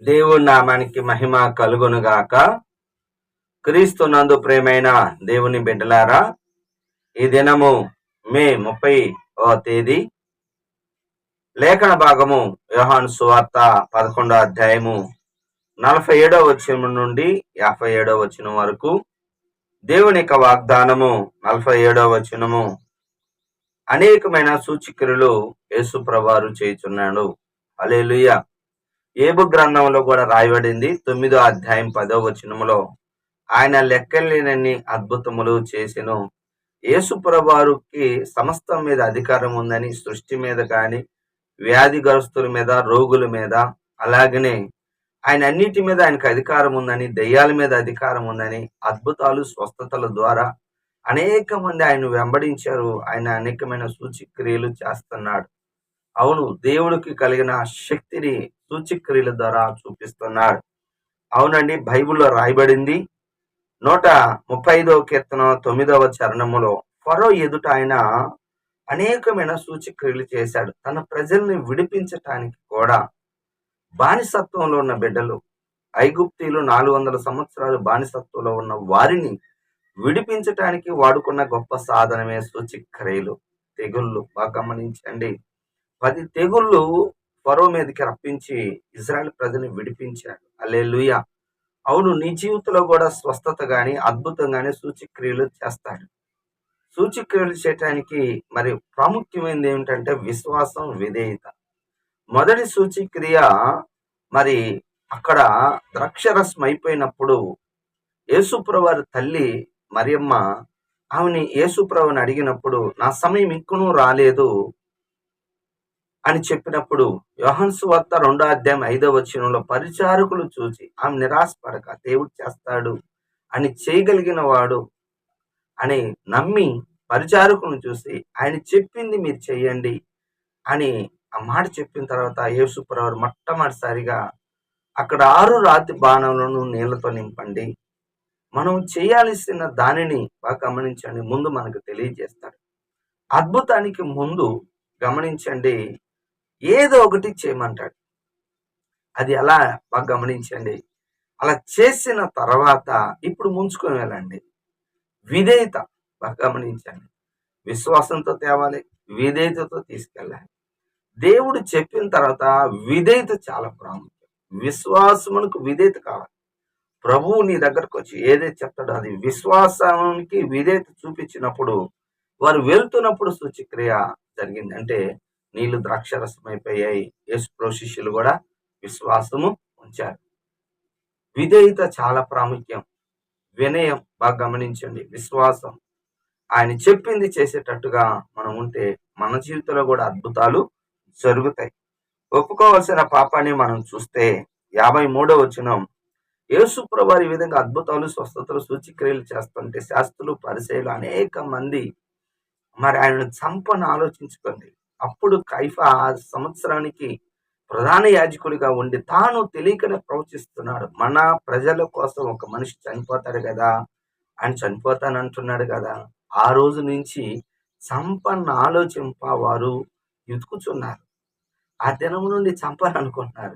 దేవుని నామానికి మహిమ కలుగునుగాక. క్రీస్తు నందు ప్రేమైన దేవుని బిడ్డలారా, ఈ దినము మే 30వ తేదీ, లేఖన భాగము యోహాను సువార్త 11వ అధ్యాయము 47వ వచనం నుండి 57వ వచనం వరకు. దేవుని యొక్క వాగ్దానము 47వ వచనము, అనేకమైన సూచక్రియలు యేసు ప్రభువారు చేయుచున్నాడు. హల్లెలూయా. ఏబు గ్రంథంలో కూడా రాయబడింది 9వ అధ్యాయం 10వ వచనములో, ఆయన లెక్కలేనన్ని అద్భుతములు చేసెను. యేసు ప్రభువారికి సమస్తం మీద అధికారం ఉందని, సృష్టి మీద కానీ, వ్యాధిగ్రస్తుల మీద, రోగుల మీద, అలాగనే ఆయన అన్నిటి మీద ఆయనకు అధికారం ఉందని, దెయ్యాల మీద అధికారం ఉందని, అద్భుతాలు స్వస్థతల ద్వారా అనేక మంది ఆయన వెంబడించారు. ఆయన అనేకమైన సూచక్రియలు చేస్తున్నాడు. అవును, దేవుడికి కలిగిన శక్తిని సూచక్రియల ద్వారా చూపిస్తున్నాడు. అవునండి, బైబిల్లో రాయబడింది 135వ కీర్తన 9వ చరణములో, ఫరో ఎదుట ఆయన అనేకమైన సూచక్రియలు చేశాడు. తన ప్రజల్ని విడిపించటానికి కూడా, బానిసత్వంలో ఉన్న బిడ్డలు, ఐగుప్తీయులు 400 సంవత్సరాలు బానిసత్వంలో ఉన్న వారిని విడిపించటానికి వాడుకున్న గొప్ప సాధనమే సూచక్రియలు. తెగుళ్ళు బాగా గమనించండి. 10 తెగుళ్ళు ఫరో మీదకి రప్పించి ఇజ్రాయెల్ ప్రజల్ని విడిపించాడు. హల్లెలూయా. అవును, నీ జీవితంలో కూడా స్వస్థత గాని, అద్భుతం గాని, సూచక్రియలు చేస్తాడు. సూచక్రియలు చేయటానికి మరి ప్రాముఖ్యమైనది ఏమిటంటే విశ్వాసం, విధేయత. మొదటి సూచక్రియ మరి అక్కడ ద్రాక్షరసం అయిపోయినప్పుడు యేసుప్రభువారి తల్లి మరియమ్మ ఆమెని యేసుప్రభుని అడిగినప్పుడు, నా సమయం ఇంకనూ రాలేదు అని చెప్పినప్పుడు, యోహాను సువార్త 2వ అధ్యాయం 5వ వచనంలో, పరిచారకులు చూసి ఆమె నిరాశపడక దేవుడు చేస్తాడు అని, చేయగలిగిన వాడు అని నమ్మి పరిచారకులను చూసి ఆయన చెప్పింది మీరు చెయ్యండి అని ఆ మాట చెప్పిన తర్వాత యేసుప్రభువారు మొట్టమొదటిసారిగా అక్కడ 6 రాతి బాణములను నీళ్లతో నింపండి, మనం చేయాల్సిన దానిని బాగా గమనించండి, ముందు మనకు తెలియజేస్తాడు. అద్భుతానికి ముందు గమనించండి, ఏదో ఒకటి చేయమంటాడు. అది ఎలా బాగా గమనించండి. అలా చేసిన తర్వాత ఇప్పుడు ముంచుకొని వెళ్ళండి. విధేయత బాగా గమనించండి. విశ్వాసంతో తేవాలి, విధేయతతో తీసుకెళ్ళాలి. దేవుడు చెప్పిన తర్వాత విధేయత చాలా ప్రాముఖ్యం. విశ్వాసమునకు విధేయత కావాలి. ప్రభువు నీ దగ్గరకు వచ్చి ఏదైతే చెప్తాడో అది విశ్వాసానికి విధేయత చూపించినప్పుడు, వారు వెళ్తున్నప్పుడు సూచక్రియ జరిగింది. అంటే నీళ్లు ద్రాక్షరసం అయిపోయాయి. యేసు శిష్యులు కూడా విశ్వాసము ఉంచారు. విధేయత చాలా ప్రాముఖ్యం. వినయం బాగా గమనించండి. విశ్వాసం, ఆయన చెప్పింది చేసేటట్టుగా మనం ఉంటే మన జీవితంలో కూడా అద్భుతాలు జరుగుతాయి. ఒప్పుకోవాల్సిన పాపాన్ని మనం చూస్తే 53వ వచనం, యేసు ప్రభువారు ఈ విధంగా అద్భుతాలు, స్వస్థతలు, సూచక్రియలు చేస్తుంటే శాస్త్రులు, పరిసయ్యులు అనేక మంది మరి ఆయనను చంపని ఆలోచించుకోండి. అప్పుడు కైఫా ఆ సంవత్సరానికి ప్రధాన యాజకుడిగా ఉండి తాను తెలియకనే ప్రవచిస్తున్నాడు. మన ప్రజల కోసం ఒక మనిషి చనిపోతాడు కదా, ఆయన చనిపోతానంటున్నాడు కదా. ఆ రోజు నుంచి చంపన్న ఆలోచింప వారు వెతుకుతున్నారు. ఆ దినం నుండి చంపాలనుకుంటున్నారు.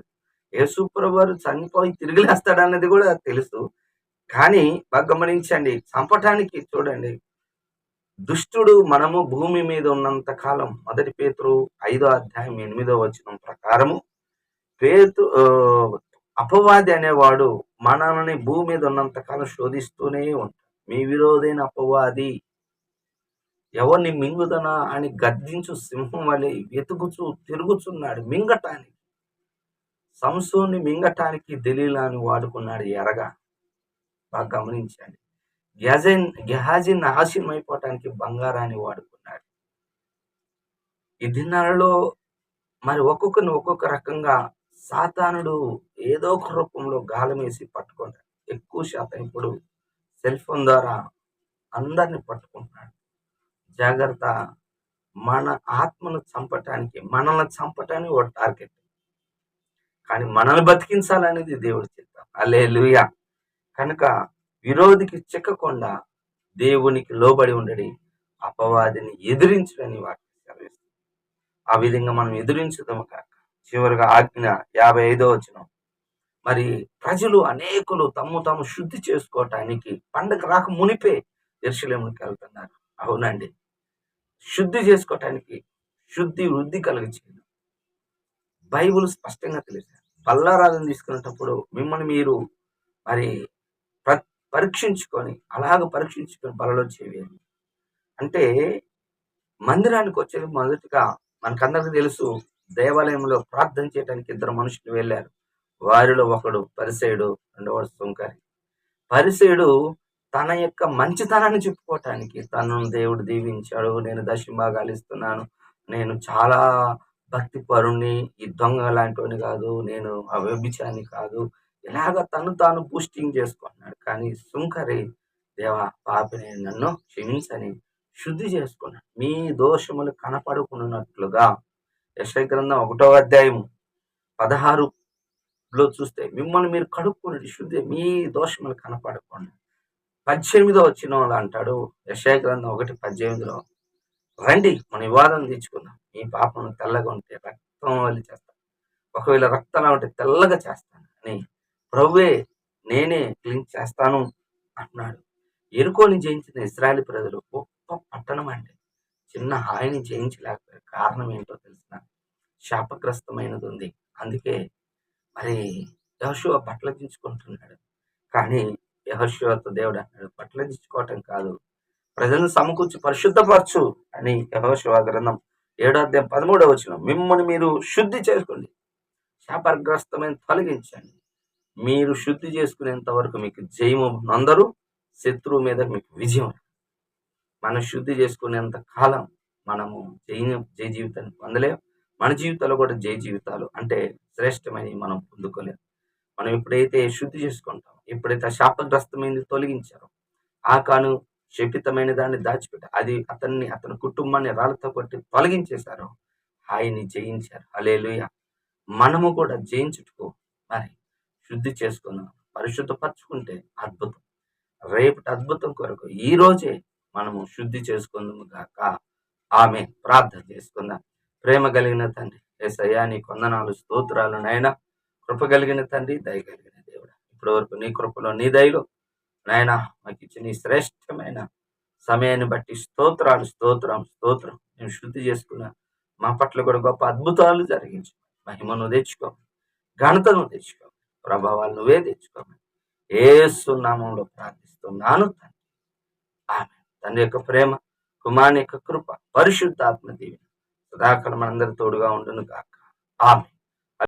యేసుప్రభువారు చనిపోయి తిరిగి లేస్తాడన్నది కూడా తెలుసు. కానీ బాగా గమనించండి, చంపటానికి చూడండి, దుష్టుడు మనము భూమి మీద ఉన్నంత కాలం, 1 పేతురు 5వ అధ్యాయం 8వ వచనం ప్రకారము, అపవాది అనేవాడు మనల్ని భూమి మీద ఉన్నంత కాలం శోధిస్తూనే ఉంటాడు. మీ విరోధైన అపవాది ఎవరిని మింగుదనా అని గర్జించు సింహం వలె వెతుకుచూ తిరుగుచున్నాడు మింగటానికి. సంసోన్ని మింగటానికి దెలీలాని వాడుకున్నాడు ఎరగా. బాగా గమనించండి. గెహాజీ నాశనం అయిపోవటానికి బంగారాన్ని వాడుకున్నాడు. ఈ దినాలలో మరి ఒక్కొక్కరిని ఒక్కొక్క రకంగా సాతానుడు ఏదో ఒక రూపంలో గాలం వేసి పట్టుకుంటాడు. ఎక్కువ శాతం ఇప్పుడు సెల్ ఫోన్ ద్వారా అందరిని పట్టుకుంటున్నాడు. జాగ్రత్త. మన ఆత్మను చంపటానికి, మనల్ని చంపటానికి ఒక టార్గెట్, కానీ మనల్ని బతికించాలనేది దేవుడి చిత్తం. హల్లెలూయా. కనుక విరోధికి చిక్కకుండా దేవునికి లోబడి ఉండడి, అపవాదిని ఎదిరించడని వాటిని సెలవిస్తుంది. ఆ విధంగా మనం ఎదిరించుదాము కాక. చివరిగా ఆజ్ఞ 55వ వచనం, మరి ప్రజలు అనేకులు తాము శుద్ధి చేసుకోవటానికి పండగ రాక మునిపే యెరూషలేముకి వెళ్తున్నారు. అవునండి. శుద్ధి చేసుకోవటానికి, శుద్ధి వృద్ధి కలుగచేయను. బైబిల్ స్పష్టంగా తెలియజేస్తుంది. బల్లారాధన తీసుకునేటప్పుడు మిమ్మల్ని మీరు మరి ప పరీక్షించుకొని, అలాగ పరీక్షించుకొని బలలో చేయండి. అంటే మందిరానికి వచ్చే మొదటిగా మనకందరికి తెలుసు, దేవాలయంలో ప్రార్థన చేయడానికి ఇద్దరు మనుషులు వెళ్ళారు. వారిలో ఒకడు పరిసయ్యుడు, రెండోవాడు సుంకరి. పరిసయ్యుడు తన యొక్క మంచితనాన్ని చెప్పుకోవటానికి, తనను దేవుడు దీవించాడు, నేను దశమభాగాలు ఇస్తున్నాను, నేను చాలా భక్తి పరుణ్ణి, ఈ దొంగ లాంటోని కాదు, నేను వ్యభిచారిని కాదు, ఇలాగ తను తాను బూస్టింగ్ చేసుకుంటున్నాడు. కానీ సుంకరి, దేవా పాపిని నన్ను క్షమించని శుద్ధి చేసుకున్నాడు. మీ దోషములు కనపడుకున్నట్లుగా యెషయా గ్రంథం 1వ అధ్యాయం 16లో చూస్తే మిమ్మల్ని మీరు కడుక్కోండి, శుద్ధి మీ దోషములు కనపడకుండా. 18వ వచనంలో అంటాడు, యెషయా గ్రంథం 1:18, రండి మన వివాదం తీర్చుకుందాం, మీ పాపం తెల్లగా ఉంటే రక్తం వల్లి చేస్తాను, ఒకవేళ రక్తంలా ఉంటే తెల్లగా చేస్తాను అని ప్రభువే నేనే క్లీన్ చేస్తాను అంటున్నాడు. యెరికోని జయించిన ఇశ్రాయేలు ప్రజలు గొప్ప పట్టణం అండి. చిన్న హాయిని జయించలేకపోయారు. కారణం ఏంటో తెలిసిన, శాపగ్రస్తమైనది ఉంది. అందుకే మరి యెహోషువ బట్టలు దించుకుంటున్నాడు. కానీ యెహోషువతో దేవుడు అన్నాడు, బట్టలు దించుకోవటం కాదు, ప్రజలను సమకూర్చి పరిశుద్ధపరచు అని. యెహోషువ గ్రంథం 7వ అధ్యాయం 13వ వచనం, మిమ్మల్ని మీరు శుద్ధి చేసుకోండి, శాపగ్రస్తమైన తొలగించండి. మీరు శుద్ధి చేసుకునేంత వరకు మీకు జయము నందరు, శత్రువు మీద మీకు విజయం. మనం శుద్ధి చేసుకునేంత కాలం మనము జయ జీవితాన్ని పొందలేం. మన జీవితాల్లో కూడా జయ జీవితాలు అంటే శ్రేష్టమైనవి మనం పొందుకోలేం. మనం ఎప్పుడైతే శుద్ధి చేసుకుంటాం, ఎప్పుడైతే శాపగ్రస్తమైనది తొలగించారో, ఆకాను శపితమైన దాన్ని దాచిపెట్టారు, అది అతని కుటుంబాన్ని రాళ్ళతో కొట్టి తొలగించేశారు, హాయిని జయించారు. హల్లెలూయా. మనము కూడా జయించుటకు మరి శుద్ధి చేసుకున్నాం, పరిశుద్ధపరచుకుంటే అద్భుతం. రేపటి అద్భుతం కొరకు ఈ రోజే మనము శుద్ధి చేసుకుందాము గాక. ఆమె ప్రార్థన చేసుకుందాం. ప్రేమ కలిగిన తండ్రి యేసయ్యా, నీ వందనాలు, స్తోత్రాలు నాయన. కృప కలిగిన తండ్రి, దయ కలిగిన దేవుడా, ఇప్పటి వరకు నీ కృపలో నీ దయలో నాయన మాకు ఇచ్చిన ఈ శ్రేష్టమైన సమయాన్ని బట్టి స్తోత్రం. మేము శుద్ధి చేసుకున్న మా పట్ల కూడా గొప్ప అద్భుతాలు జరిగించు. మహిమను తెచ్చుకో, ఘనతను తెచ్చుకో, ప్రభావాలు నువ్వే తెచ్చుకోమని యేసు నామములో ప్రార్థిస్తున్నాను తండ్రి. ఆమె తండ్రి యొక్క ప్రేమ, కుమారుని యొక్క కృప, పరిశుద్ధాత్మ దీవెన సదాకాలం మనందరి తోడుగా ఉండును గాక. ఆమె